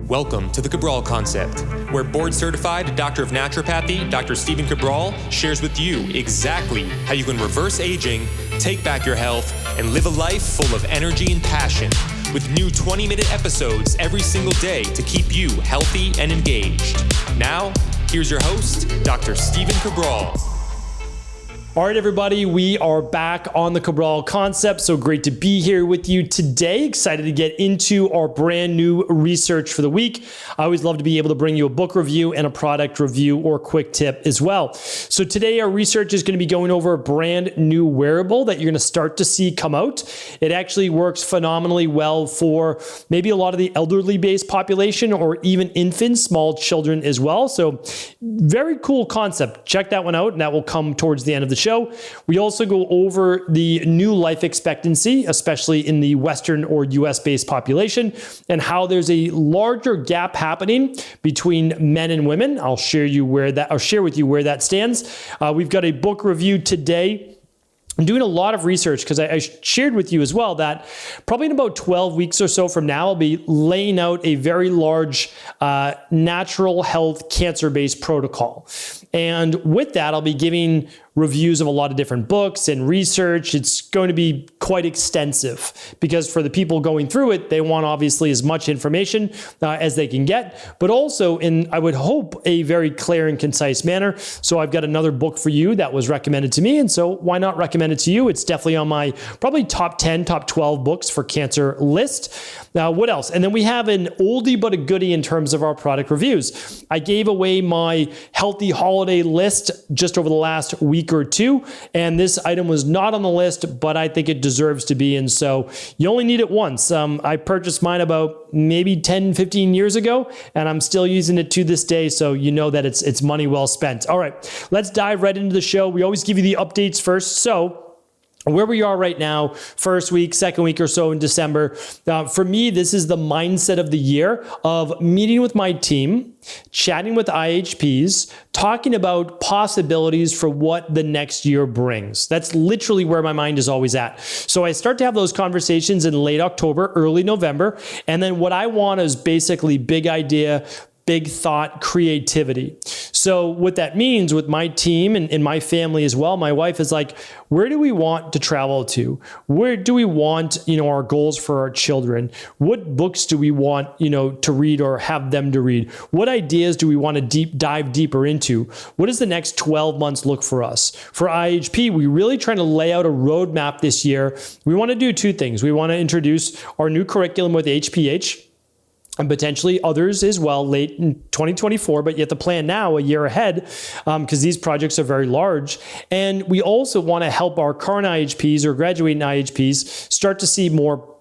Welcome to the Cabral Concept, where board-certified Doctor of Naturopathy, Dr. Stephen Cabral, shares with you exactly how you can reverse aging, take back your health, and live a life full of energy and passion, with new 20-minute episodes every single day to keep you healthy and engaged. Now, here's your host, Dr. Stephen Cabral. All right, everybody, we are back on the Cabral Concept. So great to be here with you today. Excited to get into our brand new research for the week. I always love to be able to bring you a book review and a product review or quick tip as well. So today our research is going to be going over a brand new wearable that you're going to start to see come out. It actually works phenomenally well for maybe a lot of the elderly based population or even infants, small children as well. So very cool concept. Check that one out, and that will come towards the end of the show. We also go over the new life expectancy, especially in the Western or US based population, and how there's a larger gap happening between men and women. I'll share with you where that stands. We've got a book review today. I'm doing a lot of research because I shared with you as well that probably in about 12 weeks or so from now, I'll be laying out a very large natural health cancer-based protocol. And with that, I'll be giving reviews of a lot of different books and research. It's going to be quite extensive because for the people going through it, they want obviously as much information as they can get, but also in, I would hope, a very clear and concise manner. So I've got another book for you that was recommended to me. And so why not recommend it to you? It's definitely on my probably top 10, top 12 books for cancer list. Now, what else? And then we have an oldie but a goodie in terms of our product reviews. I gave away my healthy holiday list just over the last week or two, and this item was not on the list, but I think it deserves to be. And so you only need it once. I purchased mine about maybe 10, 15 years ago, and I'm still using it to this day. So you know that it's money well spent. All right, let's dive right into the show. We always give you the updates first. So where we are right now, first week, second week or so in December, for me, this is the mindset of the year of meeting with my team, chatting with IHPs, talking about possibilities for what the next year brings. That's literally where my mind is always at. So I start to have those conversations in late October, early November. And then what I want is basically big idea, big thought, creativity. So what that means with my team and my family as well, my wife is like, where do we want to travel to? Where do we want, our goals for our children? What books do we want, to read or have them to read? What ideas do we want to dive deeper into? What does the next 12 months look for us? For IHP, we're really trying to lay out a roadmap this year. We want to do two things. We want to introduce our new curriculum with HPH, and potentially others as well late in 2024, but you have to plan now a year ahead because these projects are very large. And we also want to help our current IHPs or graduating IHPs start to see more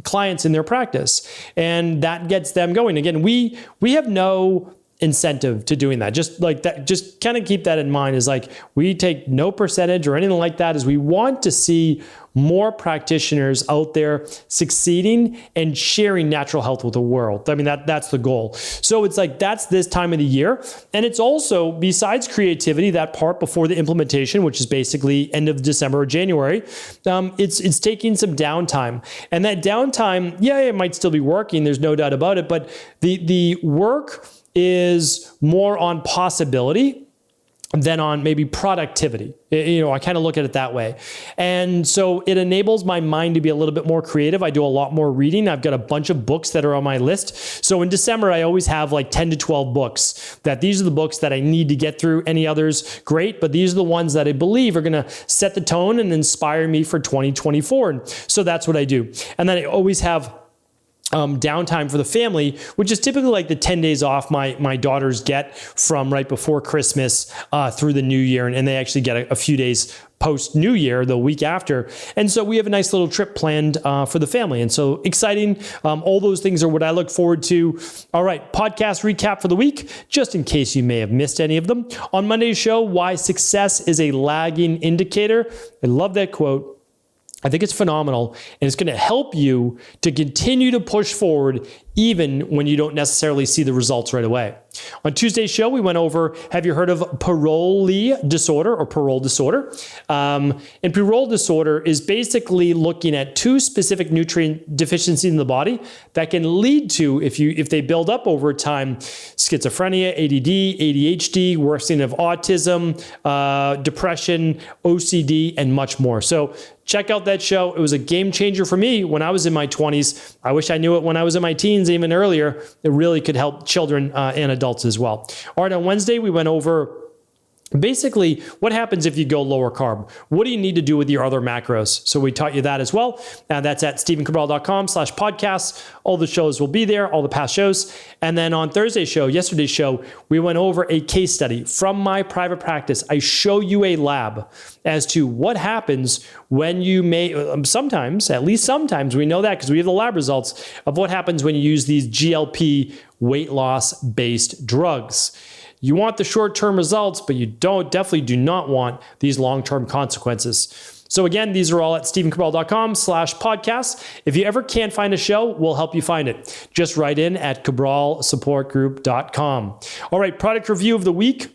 clients in their practice. And that gets them going. Again, we have no incentive to doing that. Just like that, just kind of keep that in mind, is like we take no percentage or anything like that, is we want to see more practitioners out there succeeding and sharing natural health with the world. I mean, that's the goal. So it's like, that's this time of the year. And it's also, besides creativity, that part before the implementation, which is basically end of December or January, it's taking some downtime. And that downtime, it might still be working, there's no doubt about it, but the work is more on possibility than on maybe productivity. I kind of look at it that way. And so it enables my mind to be a little bit more creative. I do a lot more reading. I've got a bunch of books that are on my list. So in December, I always have like 10 to 12 books that these are the books that I need to get through. Any others, great. But these are the ones that I believe are going to set the tone and inspire me for 2024. And so that's what I do. And then I always have downtime for the family, which is typically like the 10 days off my daughters get from right before Christmas through the new year. And they actually get a few days post New Year, the week after. And so we have a nice little trip planned for the family. And so exciting. All those things are what I look forward to. All right, podcast recap for the week, just in case you may have missed any of them. On Monday's show, why success is a lagging indicator. I love that quote. I think it's phenomenal, and it's going to help you to continue to push forward even when you don't necessarily see the results right away. On Tuesday's show, we went over, have you heard of parole disorder or parole disorder? And parole disorder is basically looking at two specific nutrient deficiencies in the body that can lead to, if they build up over time, schizophrenia, ADD, ADHD, worsening of autism, depression, OCD, and much more. So check out that show. It was a game changer for me when I was in my 20s. I wish I knew it when I was in my teens, even earlier. It really could help children and adults as well. All right, on Wednesday, we went over basically what happens if you go lower carb. What do you need to do with your other macros? So we taught you that as well. That's at stephencabral.com/podcasts. All the shows will be there, all the past shows. And then on yesterday's show, we went over a case study from my private practice. I show you a lab as to what happens when you sometimes, at least sometimes, we know that because we have the lab results of what happens when you use these GLP weight loss based drugs. You want the short-term results, but you definitely do not want these long-term consequences. So again, these are all at stephencabral.com/podcasts. If you ever can't find a show, we'll help you find it. Just write in at cabralsupportgroup.com. All right, product review of the week.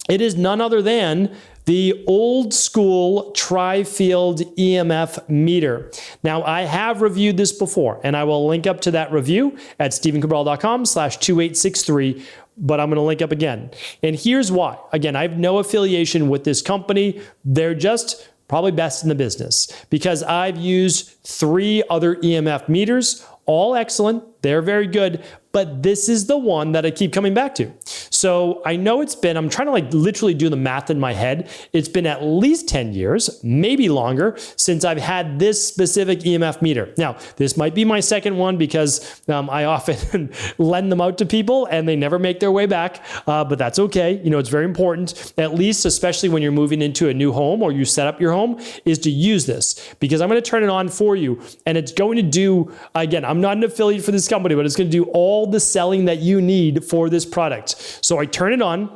It is none other than the old school Trifield EMF Meter. Now, I have reviewed this before, and I will link up to that review at stephencabral.com/2863. But I'm going to link up again. And here's why. Again, I have no affiliation with this company. They're just probably best in the business because I've used 3 other EMF meters, all excellent. They're very good, but this is the one that I keep coming back to. So I know I'm trying to literally do the math in my head. It's been at least 10 years, maybe longer, since I've had this specific EMF meter. Now, this might be my second one because I often lend them out to people and they never make their way back, but that's okay. It's very important, at least, especially when you're moving into a new home or you set up your home, is to use this because I'm going to turn it on for you and it's going to do, again, I'm not an affiliate for this company, but it's going to do all the selling that you need for this product. So I turn it on.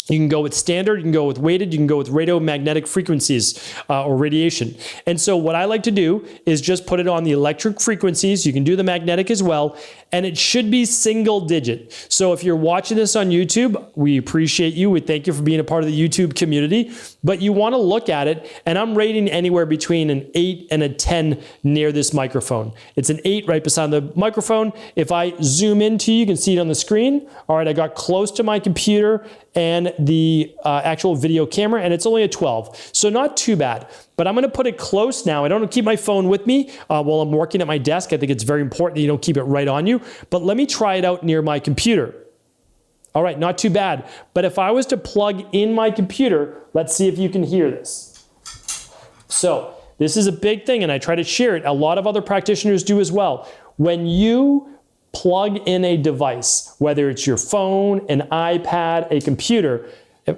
You can go with standard, you can go with weighted, you can go with radiomagnetic frequencies or radiation. And so what I like to do is just put it on the electric frequencies. You can do the magnetic as well, and it should be single digit. So if you're watching this on YouTube, we appreciate you. We thank you for being a part of the YouTube community, but you want to look at it, and I'm rating anywhere between an 8 and a 10 near this microphone. It's an 8 right beside the microphone. If I zoom into you can see it on the screen. All right, I got close to my computer and the actual video camera, and it's only a 12. So not too bad, but I'm going to put it close now. I don't keep my phone with me while I'm working at my desk. I think it's very important that you don't keep it right on you, but let me try it out near my computer. All right, not too bad. But if I was to plug in my computer, let's see if you can hear this. So this is a big thing, and I try to share it. A lot of other practitioners do as well. When you plug in a device, whether it's your phone, an iPad, a computer.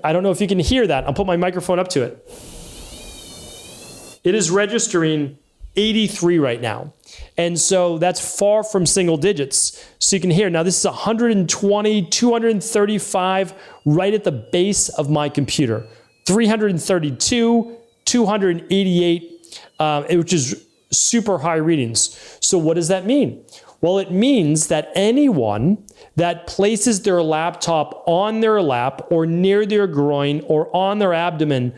I don't know if you can hear that. I'll put my microphone up to it. It is registering 83 right now. And so that's far from single digits. So you can hear, now this is 120, 235 right at the base of my computer. 332, 288, which is super high readings. So what does that mean? Well, it means that anyone that places their laptop on their lap or near their groin or on their abdomen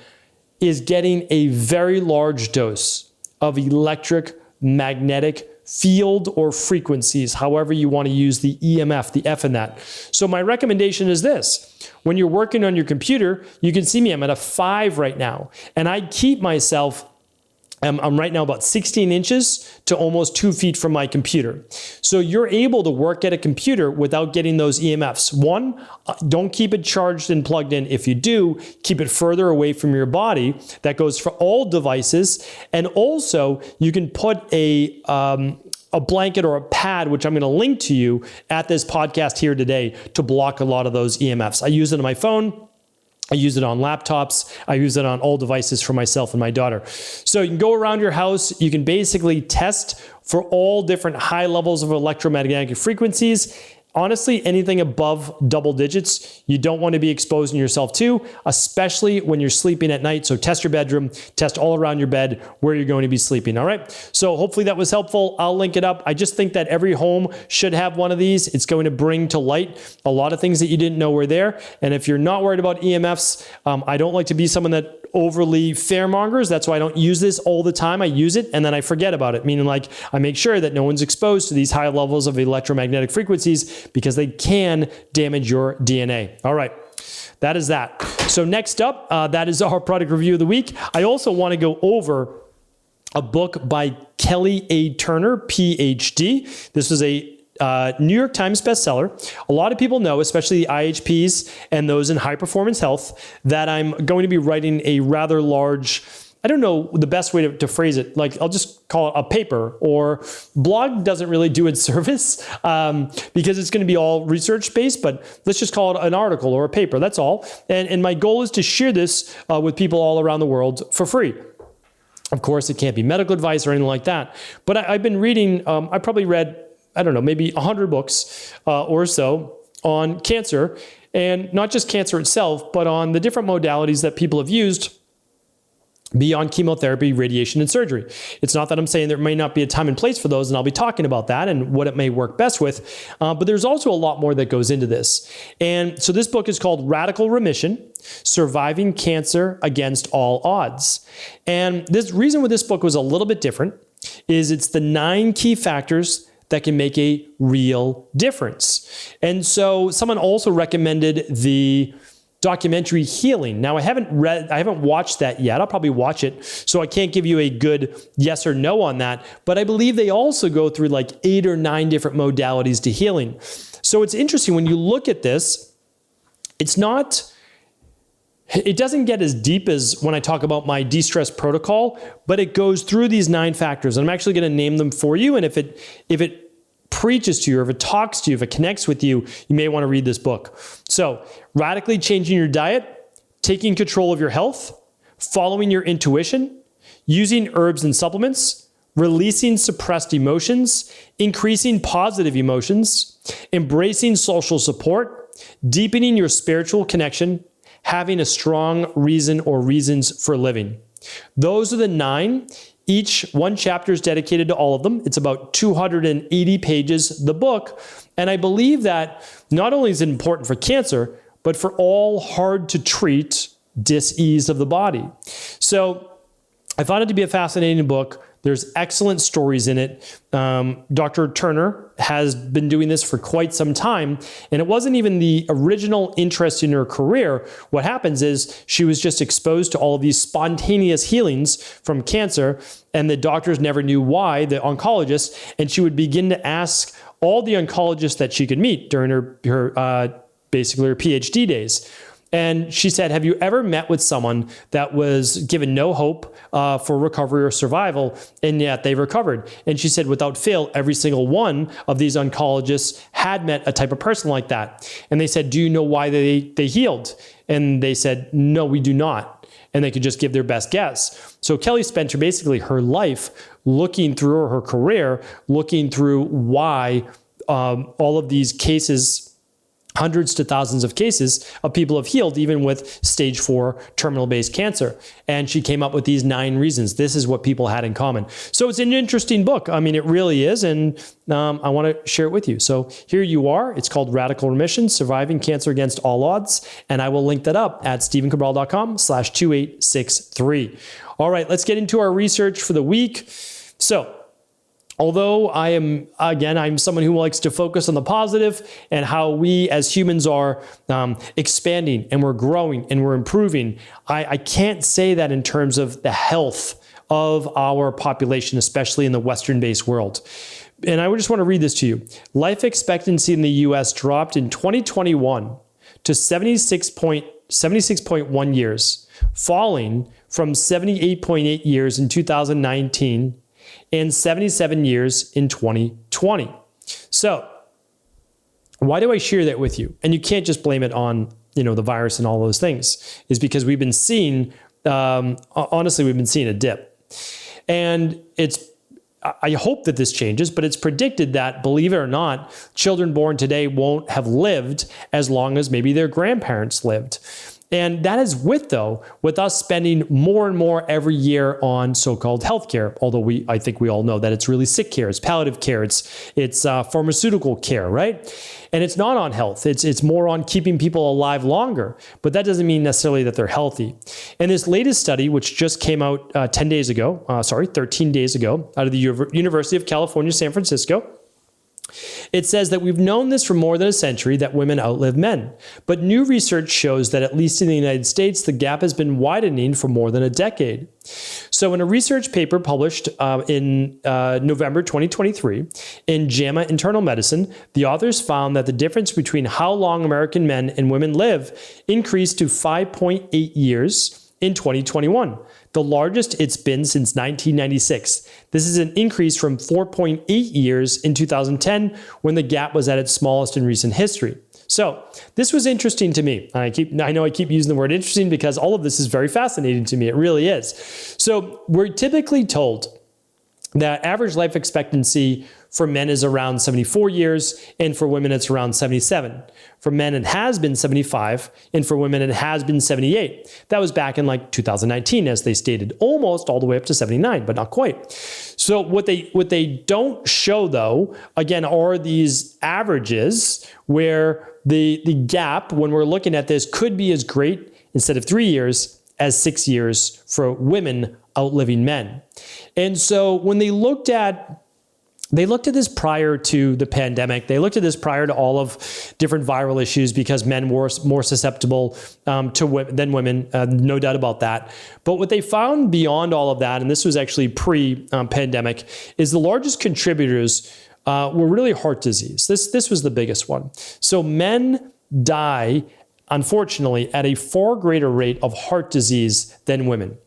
is getting a very large dose of electric magnetic field or frequencies, however you want to use the EMF, the F in that. So my recommendation is this. When you're working on your computer, you can see me, I'm at a 5 right now, and I keep myself I'm right now about 16 inches to almost 2 feet from my computer. So you're able to work at a computer without getting those EMFs. One, don't keep it charged and plugged in. If you do, keep it further away from your body. That goes for all devices. And also, you can put a blanket or a pad, which I'm going to link to you at this podcast here today, to block a lot of those EMFs. I use it on my phone. I use it on laptops. I use it on all devices for myself and my daughter. So you can go around your house. You can basically test for all different high levels of electromagnetic frequencies. honestly, anything above double digits, you don't want to be exposing yourself to, especially when you're sleeping at night. So test your bedroom, test all around your bed where you're going to be sleeping. All right. So hopefully that was helpful. I'll link it up. I just think that every home should have one of these. It's going to bring to light a lot of things that you didn't know were there. And if you're not worried about EMFs, I don't like to be someone that overly fearmongers. That's why I don't use this all the time. I use it and then I forget about it, meaning like I make sure that no one's exposed to these high levels of electromagnetic frequencies because they can damage your DNA. All right. That is that. So next up, that is our product review of the week. I also want to go over a book by Kelly A. Turner, PhD. This was a New York Times bestseller. A lot of people know, especially the IHPs and those in high performance health, that I'm going to be writing a rather large, I don't know the best way to phrase it. Like I'll just call it a paper, or blog doesn't really do it service because it's going to be all research based, but let's just call it an article or a paper. That's all. And my goal is to share this with people all around the world for free. Of course, it can't be medical advice or anything like that. But I've been reading, I probably read, I don't know, maybe 100 books or so on cancer, and not just cancer itself, but on the different modalities that people have used beyond chemotherapy, radiation, and surgery. It's not that I'm saying there may not be a time and place for those, and I'll be talking about that and what it may work best with, but there's also a lot more that goes into this. And so this book is called Radical Remission, Surviving Cancer Against All Odds. And this reason why this book was a little bit different is it's the 9 key factors that can make a real difference. And so someone also recommended the documentary Healing. Now I haven't watched that yet. I'll probably watch it. So I can't give you a good yes or no on that, but I believe they also go through like 8 or 9 different modalities to healing. So it's interesting when you look at this, it doesn't get as deep as when I talk about my de-stress protocol, but it goes through these 9 factors. And I'm actually going to name them for you. And if it preaches to you, or if it talks to you, if it connects with you, you may want to read this book. So radically changing your diet, taking control of your health, following your intuition, using herbs and supplements, releasing suppressed emotions, increasing positive emotions, embracing social support, deepening your spiritual connection, having a strong reason or reasons for living. Those are the 9. Each one chapter is dedicated to all of them. It's about 280 pages, the book. And I believe that not only is it important for cancer, but for all hard to treat dis-ease of the body. So I found it to be a fascinating book. There's excellent stories in it. Dr. Turner has been doing this for quite some time, and it wasn't even the original interest in her career. What happens is she was just exposed to all of these spontaneous healings from cancer, and the doctors never knew why, the oncologists, and she would begin to ask all the oncologists that she could meet during her basically her PhD days. And she said, have you ever met with someone that was given no hope for recovery or survival, and yet they recovered? And she said, without fail, every single one of these oncologists had met a type of person like that. And they said, do you know why they healed? And they said, no, we do not. And they could just give their best guess. So Kelly spent basically her life looking through her career, looking through why all of these cases, hundreds to thousands of cases of people have healed even with stage 4 terminal-based cancer. And she came up with these 9 reasons. This is what people had in common. So it's an interesting book. I mean, it really is. And I want to share it with you. So here you are. It's called Radical Remission, Surviving Cancer Against All Odds. And I will link that up at stephencabral.com/2863. All right, let's get into our research for the week. So although I'm someone who likes to focus on the positive and how we as humans are expanding and we're growing and we're improving, I can't say that in terms of the health of our population, especially in the Western-based world. And I just want to read this to you. Life expectancy in the U.S. dropped in 2021 to 76.1 years, falling from 78.8 years in 2019 and 77 years in 2020. So why do I share that with you? And you can't just blame it on, the virus and all those things, is because we've been seeing, honestly, we've been seeing a dip. And it's I hope that this changes, but it's predicted that, believe it or not, children born today won't have lived as long as maybe their grandparents lived. And that is with us spending more and more every year on so-called healthcare. Although I think we all know that it's really sick care, it's palliative care, it's pharmaceutical care, right? And it's not on health. It's more on keeping people alive longer. But that doesn't mean necessarily that they're healthy. And this latest study, which just came out 13 days ago, out of the University of California, San Francisco, it says that we've known this for more than a century, that women outlive men. But new research shows that, at least in the United States, the gap has been widening for more than a decade. So in a research paper published in November 2023 in JAMA Internal Medicine, the authors found that the difference between how long American men and women live increased to 5.8 years in 2021, the largest it's been since 1996. This is an increase from 4.8 years in 2010, when the gap was at its smallest in recent history. So this was interesting to me. I know I keep using the word interesting because all of this is very fascinating to me. It really is. So we're typically told that average life expectancy for men is around 74 years, and for women it's around 77. For men it has been 75, and for women it has been 78. That was back in like 2019, as they stated, almost all the way up to 79, but not quite. So what they don't show, though, again, are these averages where the gap, when we're looking at this, could be as great, instead of 3 years, as 6 years for women outliving men. And so when they looked at this prior to the pandemic. They looked at this prior to all of different viral issues, because men were more susceptible than women, no doubt about that. But what they found beyond all of that, and this was actually pre-pandemic, is the largest contributors were really heart disease. This was the biggest one. So men die, unfortunately, at a far greater rate of heart disease than women.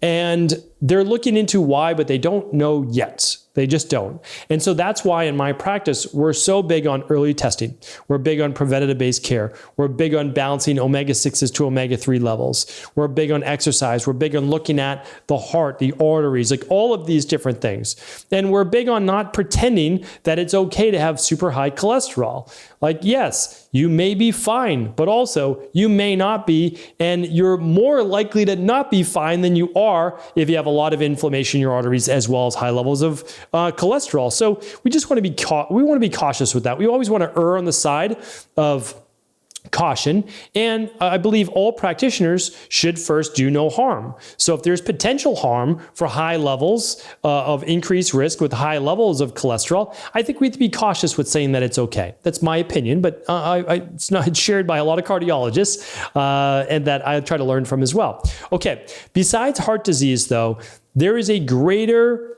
And they're looking into why, but they don't know yet. They just don't. And so that's why in my practice, we're so big on early testing. We're big on preventative-based care. We're big on balancing omega-6s to omega-3 levels. We're big on exercise. We're big on looking at the heart, the arteries, like all of these different things. And we're big on not pretending that it's okay to have super high cholesterol. Like, yes, you may be fine, but also you may not be, and you're more likely to not be fine than you are if you have a lot of inflammation in your arteries, as well as high levels of cholesterol. So we just want to be cautious with that. We always want to err on the side of caution. And I believe all practitioners should first do no harm. So if there's potential harm for high levels of increased risk with high levels of cholesterol, I think we have to be cautious with saying that it's okay. That's my opinion, but it's shared by a lot of cardiologists and that I try to learn from as well. Okay, besides heart disease, though, there is a greater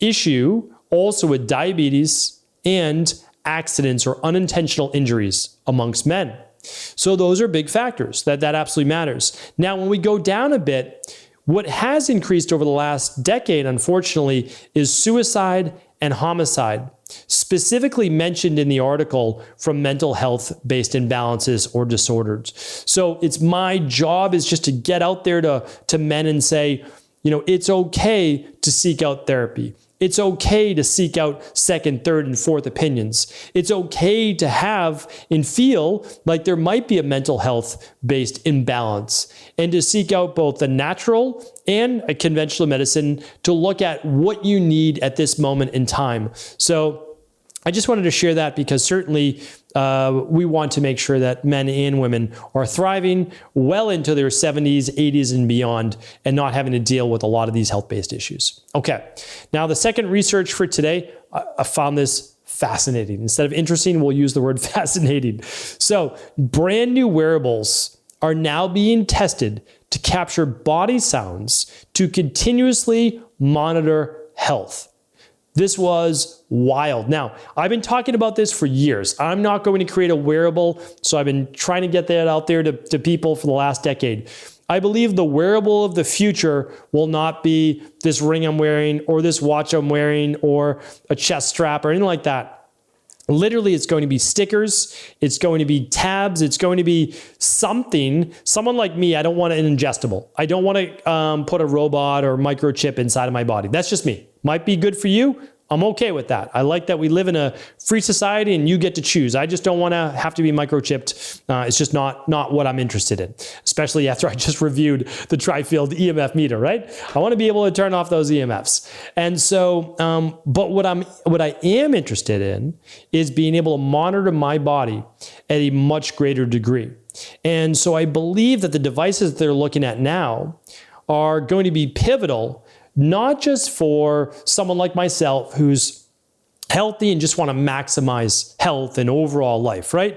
issue also with diabetes and accidents or unintentional injuries amongst men. So those are big factors that absolutely matters. Now, when we go down a bit, what has increased over the last decade, unfortunately, is suicide and homicide, specifically mentioned in the article from mental health-based imbalances or disorders. So it's my job is just to get out there to men and say, it's okay to seek out therapy. It's okay to seek out second, third, and fourth opinions. It's okay to have and feel like there might be a mental health-based imbalance, and to seek out both the natural and a conventional medicine to look at what you need at this moment in time. So I just wanted to share that because certainly we want to make sure that men and women are thriving well into their 70s, 80s, and beyond, and not having to deal with a lot of these health-based issues. Okay, now the second research for today, I found this fascinating. Instead of interesting, we'll use the word fascinating. So brand new wearables are now being tested to capture body sounds to continuously monitor health. This was wild. Now, I've been talking about this for years. I'm not going to create a wearable, so I've been trying to get that out there to people for the last decade. I believe the wearable of the future will not be this ring I'm wearing or this watch I'm wearing or a chest strap or anything like that. Literally, it's going to be stickers. It's going to be tabs. It's going to be something. Someone like me, I don't want an ingestible. I don't want to put a robot or microchip inside of my body. That's just me. Might be good for you. I'm okay with that. I like that we live in a free society and you get to choose. I just don't want to have to be microchipped. It's just not what I'm interested in, especially after I just reviewed the Trifield EMF meter, right? I want to be able to turn off those EMFs. And so, but what I am interested in is being able to monitor my body at a much greater degree. And so I believe that the devices that they're looking at now are going to be pivotal, not just for someone like myself who's healthy and just want to maximize health and overall life, right?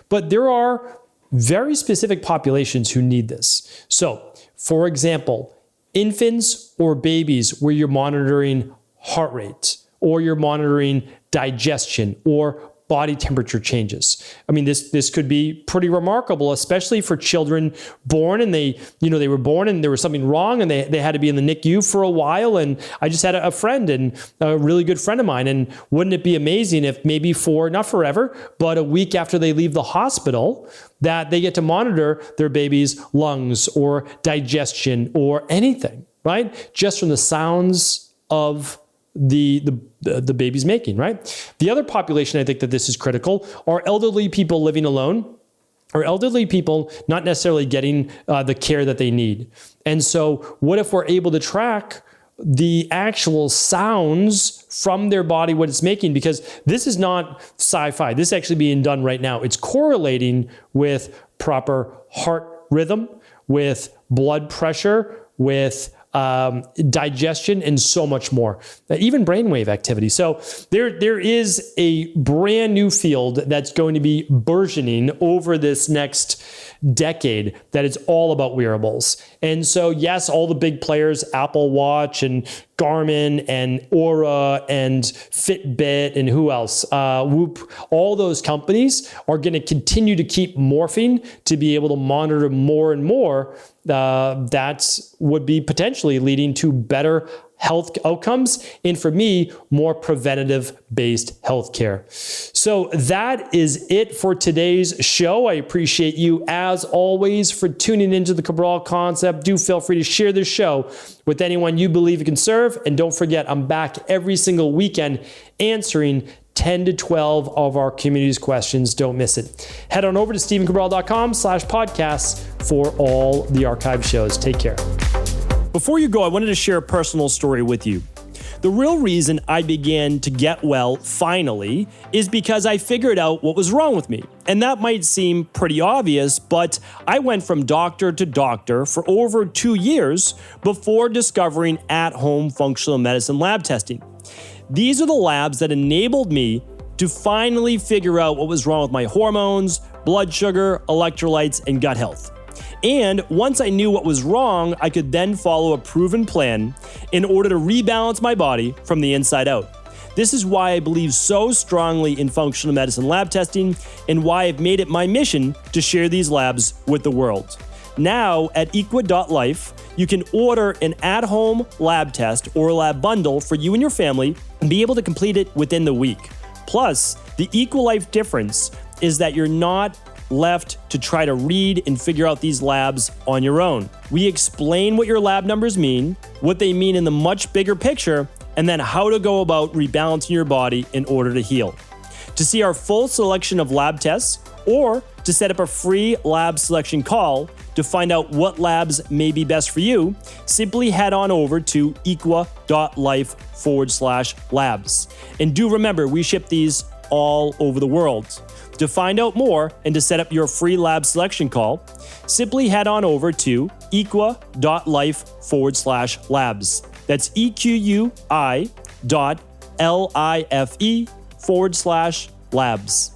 But there are very specific populations who need this. So, for example, infants or babies where you're monitoring heart rate or you're monitoring digestion or body temperature changes. I mean, this could be pretty remarkable, especially for children born and they were born and there was something wrong and they had to be in the NICU for a while. And I just had a friend and a really good friend of mine. And wouldn't it be amazing if maybe not forever, but a week after they leave the hospital, that they get to monitor their baby's lungs or digestion or anything, right? Just from the sounds of the baby's making, right? The other population, I think that this is critical, are elderly people living alone or elderly people not necessarily getting the care that they need. And so what if we're able to track the actual sounds from their body, what it's making? Because this is not sci-fi. This is actually being done right now. It's correlating with proper heart rhythm, with blood pressure, with digestion, and so much more, even brainwave activity. So there is a brand new field that's going to be burgeoning over this next decade that is all about wearables. And so yes, all the big players, Apple Watch and Garmin and Aura and Fitbit and who else, Whoop, all those companies are going to continue to keep morphing to be able to monitor more and more. That would be potentially leading to better health outcomes, and for me, more preventative-based healthcare. So that is it for today's show. I appreciate you, as always, for tuning into the Cabral Concept. Do feel free to share this show with anyone you believe you can serve, and don't forget, I'm back every single weekend answering 10 to 12 of our community's questions. Don't miss it. Head on over to stephencabral.com/podcasts for all the archive shows. Take care. Before you go, I wanted to share a personal story with you. The real reason I began to get well finally is because I figured out what was wrong with me. And that might seem pretty obvious, but I went from doctor to doctor for over 2 years before discovering at-home functional medicine lab testing. These are the labs that enabled me to finally figure out what was wrong with my hormones, blood sugar, electrolytes, and gut health. And once I knew what was wrong, I could then follow a proven plan in order to rebalance my body from the inside out. This is why I believe so strongly in functional medicine lab testing and why I've made it my mission to share these labs with the world. Now at equa.life, you can order an at-home lab test or a lab bundle for you and your family and be able to complete it within the week. Plus, the EquaLife difference is that you're not left to try to read and figure out these labs on your own. We explain what your lab numbers mean, what they mean in the much bigger picture, and then how to go about rebalancing your body in order to heal. To see our full selection of lab tests or to set up a free lab selection call to find out what labs may be best for you, simply head on over to equa.life/labs. And do remember, we ship these all over the world. To find out more and to set up your free lab selection call, simply head on over to equa.life/labs. That's EQUI.LIFE/labs.